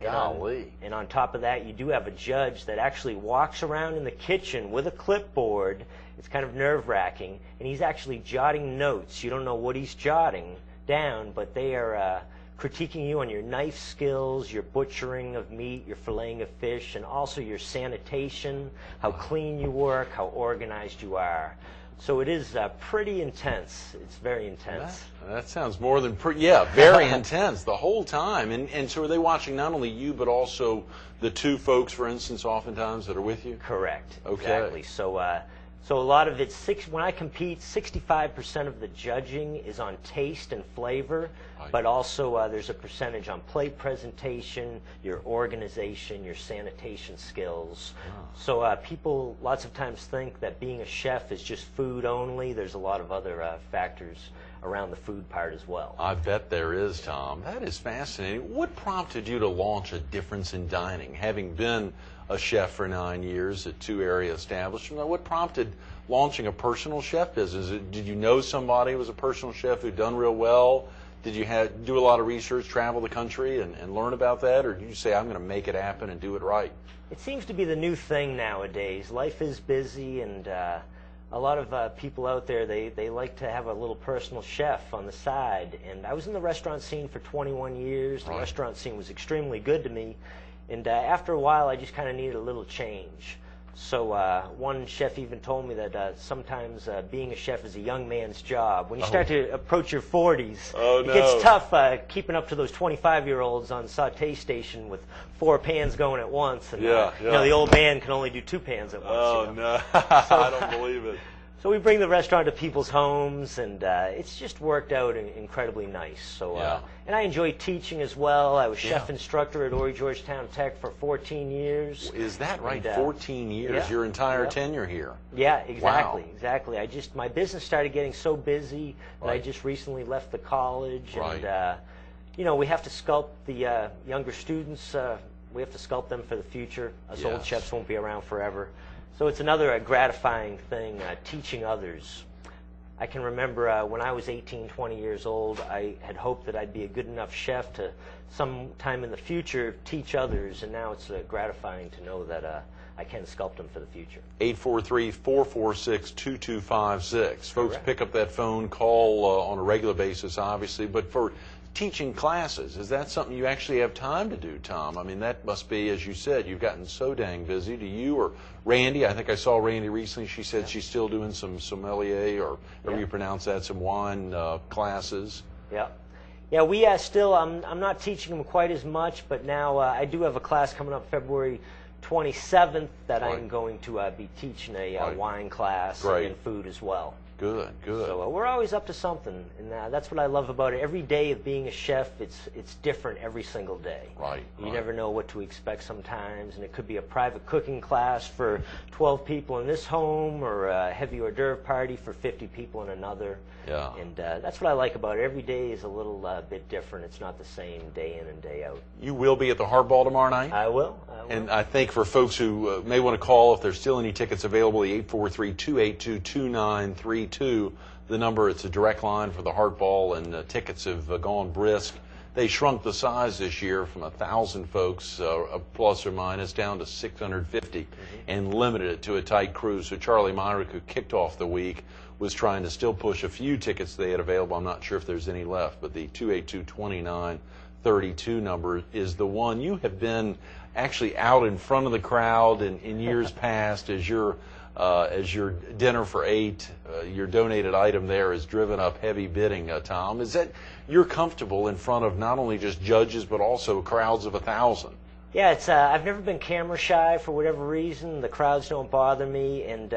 Golly. And on top of that, you do have a judge that actually walks around in the kitchen with a clipboard. It's kind of nerve-wracking, and he's actually jotting notes. You don't know what he's jotting down, but they are critiquing you on your knife skills, your butchering of meat, your filleting of fish, and also your sanitation, how clean you work, how organized you are. So it is pretty intense. It's very intense. That sounds more than very intense the whole time. And so are they watching not only you, but also the two folks, for instance, oftentimes that are with you? Correct. Okay. Exactly. So a lot of it's, when I compete, 65% of the judging is on taste and flavor, right. But also there's a percentage on plate presentation, your organization, your sanitation skills. Wow. So people lots of times think that being a chef is just food only. There's a lot of other factors around the food part as well. I bet there is, Tom. That is fascinating. What prompted you to launch A Difference in Dining, having been a chef for 9 years at two area establishments? What prompted launching a personal chef business? Did you know somebody who was a personal chef who'd done real well? Did you do a lot of research, travel the country, and learn about that? Or did you say, I'm going to make it happen and do it right? It seems to be the new thing nowadays. Life is busy, and a lot of people out there, they like to have a little personal chef on the side. And I was in the restaurant scene for 21 years. The right. restaurant scene was extremely good to me. And after a while, I just kind of needed a little change. So one chef even told me that sometimes being a chef is a young man's job. When you start to approach your 40s, it gets tough keeping up to those 25-year-olds on saute station with 4 pans going at once. And, you know, the old man can only do 2 pans at once. Oh, you know? no. I don't believe it. So we bring the restaurant to people's homes, and it's just worked out incredibly nice. So, and I enjoy teaching as well. I was chef instructor at Horry Georgetown Tech for 14 years. Is that right? 14 years, your entire tenure here. Yeah, exactly, Wow. exactly. My business started getting so busy that I just recently left the college, and you know, we have to sculpt the younger students. We have to sculpt them for the future. Us old chefs won't be around forever. So it's another gratifying thing, teaching others. I can remember when I was 18, 20 years old, I had hoped that I'd be a good enough chef to sometime in the future teach others, and now it's gratifying to know that I can sculpt them for the future. 843-446-2256. Folks, pick up that phone, call on a regular basis, obviously, but for teaching classes, is that something you actually have time to do, Tom? I mean, that must be, as you said, you've gotten so dang busy. Do you or Randy? I think I saw Randy recently. She said she's still doing some sommelier, or however you pronounce that, some wine classes. Yeah. Yeah, we still, I'm not teaching them quite as much, but now I do have a class coming up February 27th that I'm going to be teaching a wine class and food as well. Good, good. So we're always up to something, and that's what I love about it. Every day of being a chef, it's different every single day. Right. You never know what to expect sometimes, and it could be a private cooking class for 12 people in this home, or a heavy hors d'oeuvre party for 50 people in another. Yeah. And that's what I like about it. Every day is a little bit different. It's not the same day in and day out. You will be at the Hardball tomorrow night? I will. And I think for folks who may want to call, if there's still any tickets available, the 843-282-2932. The number, it's a direct line for the Hardball, and tickets have gone brisk. They shrunk the size this year from 1,000 folks, plus or minus, down to 650, and limited it to a tight crew. So Charlie Myrick, who kicked off the week, was trying to still push a few tickets they had available. I'm not sure if there's any left, but the 282-2932 number is the one. You have been actually out in front of the crowd in years past as your dinner for 8, your donated item there has driven up heavy bidding, Tom. Is that you're comfortable in front of not only just judges but also crowds of 1,000? Yeah, it's I've never been camera shy for whatever reason. The crowds don't bother me, and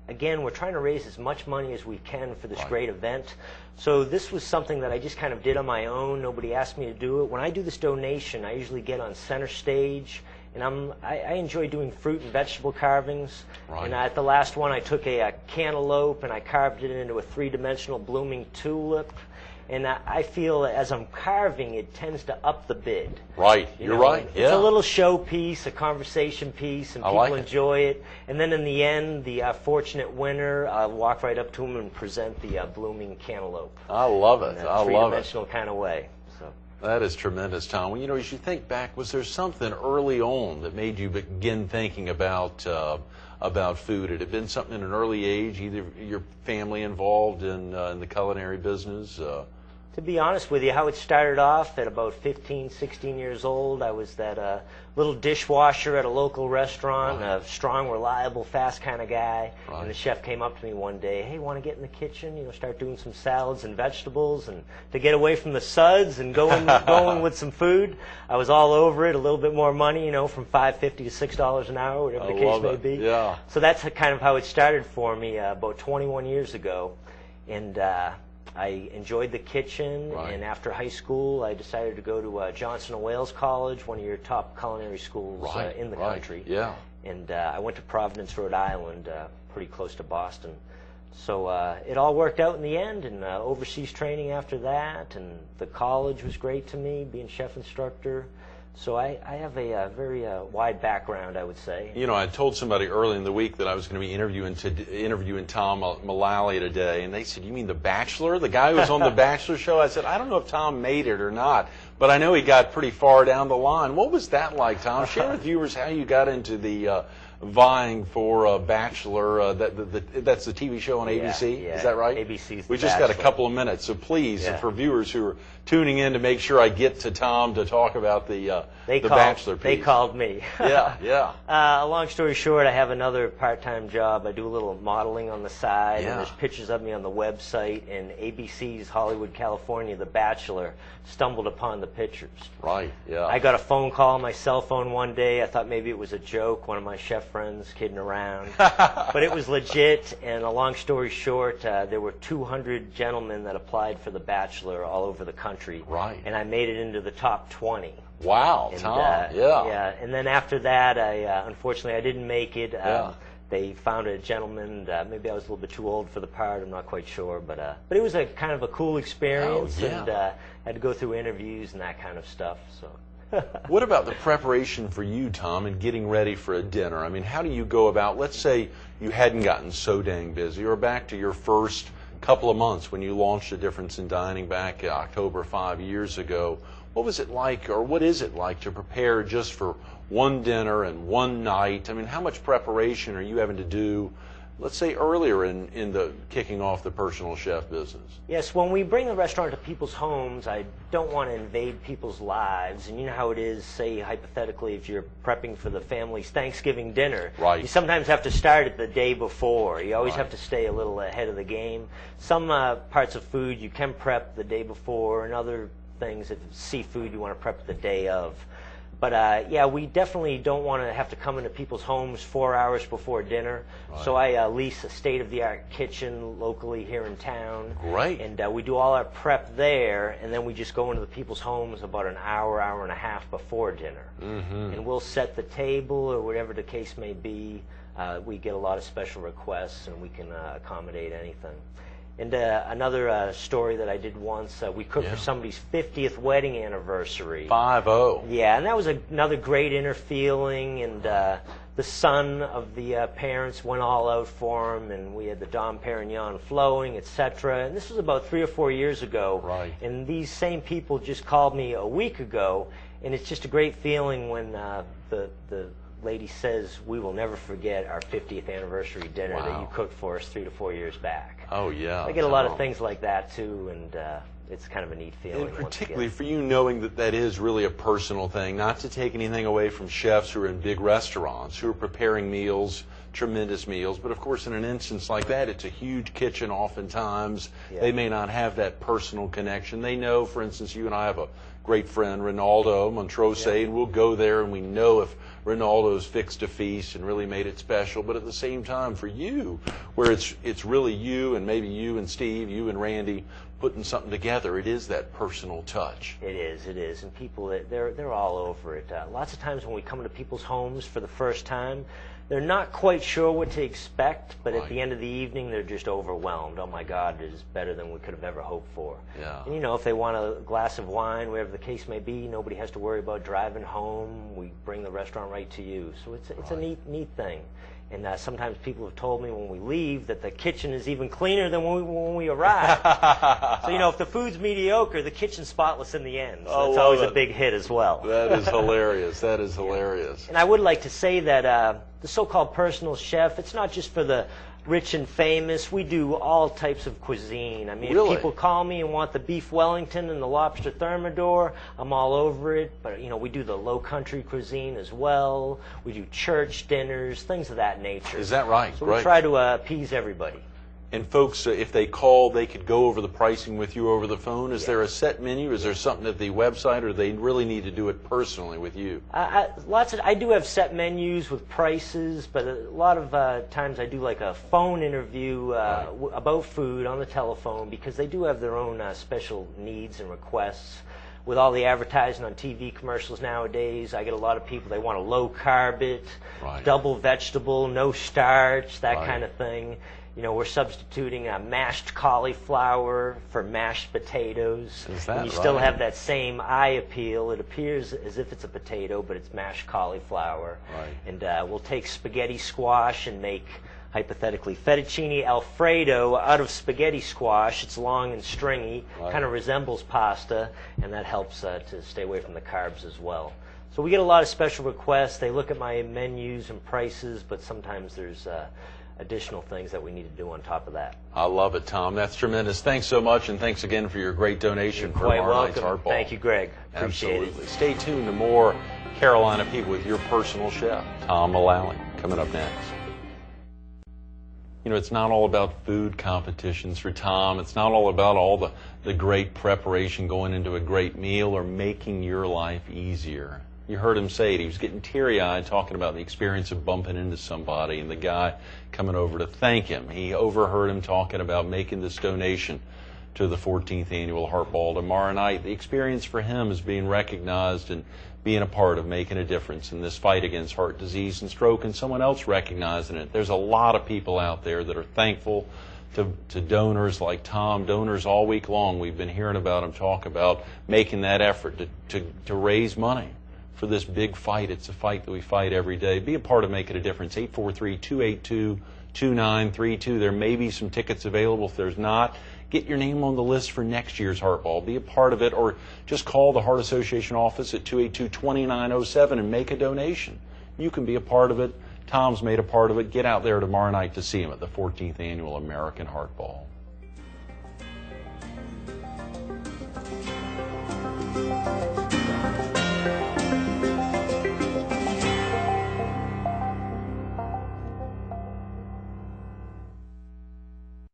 again, we're trying to raise as much money as we can for this great event. So this was something that I just kind of did on my own. Nobody asked me to do it. When I do this donation, I usually get on center stage, and I enjoy doing fruit and vegetable carvings. And at the last one, I took a cantaloupe and I carved it into a 3-dimensional blooming tulip. And I feel as I'm carving, it tends to up the bid. Right, you're right. It's a little show piece, a conversation piece, and people enjoy it. And then in the end, the fortunate winner, I'll walk right up to him and present the blooming cantaloupe. I love it. In a 3-dimensional kind of way. So. That is tremendous, Tom. Well, you know, as you think back, was there something early on that made you begin thinking about food? Had it been something in an early age, either your family involved in the culinary business? To be honest with you, how it started off at about 15, 16 years old, I was that little dishwasher at a local restaurant, Right. a strong, reliable, fast kind of guy. Right. And the chef came up to me one day, hey, want to get in the kitchen, you know, start doing some salads and vegetables, and to get away from the suds and going with some food. I was all over it, a little bit more money, you know, from $5.50 to $6 an hour, whatever the case may be. Yeah. So that's kind of how it started for me about 21 years ago. And I enjoyed the kitchen, Right. and after high school, I decided to go to Johnson & Wales College, one of your top culinary schools Right. in the Right. country. Yeah. And I went to Providence, Rhode Island, pretty close to Boston. So it all worked out in the end, and overseas training after that, and the college was great to me, being chef instructor. So I have a very wide background, I would say. You know, I told somebody early in the week that I was going to be interviewing Tom Mullally today, and they said, "You mean The Bachelor, the guy who was on The Bachelor show?" I said, "I don't know if Tom made it or not, but I know he got pretty far down the line." What was that like, Tom? Share with viewers how you got into the vying for Bachelor. That's the TV show on ABC. Yeah. Is that right? ABC's We The just got a Bachelor. couple of minutes, so please, Yeah. for viewers who are tuning in, to make sure I get to Tom to talk about the Bachelor piece. They called me. Yeah, yeah. Long story short, I have another part-time job. I do a little modeling on the side, Yeah. and there's pictures of me on the website. And ABC's Hollywood, California, The Bachelor, stumbled upon the pictures. Right, yeah. I got a phone call on my cell phone one day. I thought maybe it was a joke, one of my chef friends kidding around. But it was legit, and a long story short, there were 200 gentlemen that applied for The Bachelor all over the country. Right. And I made it into the top 20. Wow, And, Tom, yeah. And then after that, unfortunately, I didn't make it. Yeah. They found a gentleman. Maybe I was a little bit too old for the part. I'm not quite sure, but it was a kind of a cool experience, Oh, yeah. and had to go through interviews and that kind of stuff. So. What about the preparation for you, Tom, and getting ready for a dinner? I mean, how do you go about, let's say you hadn't gotten so dang busy, or back to your first couple of months when you launched A Difference in Dining back in October 5 years ago. What was it like, or what is it like, to prepare just for one dinner and one night? I mean, how much preparation are you having to do, let's say, earlier in the kicking off the personal chef business? Yes, when we bring the restaurant to people's homes, I don't want to invade people's lives. And you know how it is, say, hypothetically, if you're prepping for the family's Thanksgiving dinner. Right. You sometimes have to start it the day before. You always Right. have to stay a little ahead of the game. Some parts of food you can prep the day before, and other things, if it's seafood, you want to prep the day of. But yeah, we definitely don't want to have to come into people's homes 4 hours before dinner. Right. So I lease a state-of-the-art kitchen locally here in town. Great. And we do all our prep there, and then we just go into the people's homes about an hour, hour and a half before dinner. Mm-hmm. And we'll set the table, or whatever the case may be. We get a lot of special requests, and we can accommodate anything. And another story that I did once, we cooked Yeah. for somebody's 50th wedding anniversary. 5-0. Yeah, and that was another great inner feeling, and the son of the parents went all out for him, and we had the Dom Perignon flowing, etc. And this was about 3 or 4 years ago. Right. And these same people just called me a week ago, and it's just a great feeling when the lady says, "We will never forget our 50th anniversary dinner that Wow. you cooked for us 3 to 4 years back." Oh, yeah. I get a lot of Tom. things like that too, and it's kind of a neat feeling. And once particularly again. for you, knowing that that is really a personal thing, not to take anything away from chefs who are in big restaurants, who are preparing meals, tremendous meals, but of course in an instance like that, it's a huge kitchen oftentimes. Yeah. They may not have that personal connection. They know, for instance, you and I have a great friend, Ronaldo Montrose, Yeah. and we'll go there and we know if Ronaldo's fixed a feast and really made it special. But at the same time, for you, where it's really you and maybe you and Steve, you and Randy putting something together, it is that personal touch. It is, and people, they're all over it. Lots of times when we come into people's homes for the first time, they're not quite sure what to expect, but Right. at the end of the evening, they're just overwhelmed. Oh my God, it is better than we could have ever hoped for. Yeah. And, you know, if they want a glass of wine, whatever the case may be, nobody has to worry about driving home. We bring the restaurant right to you. So it's a Right. neat thing. And sometimes people have told me when we leave that the kitchen is even cleaner than when we arrive. So, you know, if the food's mediocre, the kitchen's spotless in the end. So it's always a big hit as well. That is hilarious. That is hilarious. And I would like to say that the so-called personal chef, it's not just for the rich and famous. We do all types of cuisine. I mean, Really? if people call me and want the beef Wellington and the lobster thermidor, I'm all over it. But, you know, we do the low country cuisine as well. We do church dinners, things of that nature. Is that right? So Right. we try to appease everybody. And folks, if they call, they could go over the pricing with you over the phone. Is there a set menu? Is there something at the website, or they really need to do it personally with you? I do have set menus with prices, but a lot of times I do like a phone interview about food on the telephone, because they do have their own special needs and requests. With all the advertising on TV commercials nowadays, I get a lot of people, they want a low carb it, double vegetable, no starch, that kind of thing. You know, we're substituting mashed cauliflower for mashed potatoes. Is that and you still have that same eye appeal. It appears as if it's a potato, but it's mashed cauliflower. Right. And we'll take spaghetti squash and make, hypothetically, fettuccine alfredo out of spaghetti squash. It's long and stringy, kind of resembles pasta, and that helps to stay away from the carbs as well. So we get a lot of special requests. They look at my menus and prices, but sometimes there's additional things that we need to do on top of that. I love it, Tom. That's tremendous. Thanks so much, and thanks again for your great donation for tomorrow night's Heart Ball. Thank you, Greg. Appreciate Absolutely. Stay tuned to more Carolina People with your personal chef, Tom Mullally, coming up next. You know, it's not all about food competitions for Tom. It's not all about all the great preparation going into a great meal or making your life easier. You heard him say it. He was getting teary-eyed talking about the experience of bumping into somebody and the guy coming over to thank him. He overheard him talking about making this donation to the 14th Annual Heart Ball tomorrow night. The experience for him is being recognized and being a part of making a difference in this fight against heart disease and stroke, and someone else recognizing it. There's a lot of people out there that are thankful to donors like Tom. Donors all week long, we've been hearing about them talk about making that effort to raise money for this big fight. It's a fight that we fight every day. Be a part of making a difference. 843-282-2932. There may be some tickets available. If there's not, get your name on the list for next year's Heart Ball. Be a part of it, or just call the Heart Association office at 282-2907 and make a donation. You can be a part of it. Tom's made a part of it. Get out there tomorrow night to see him at the 14th Annual American Heart Ball.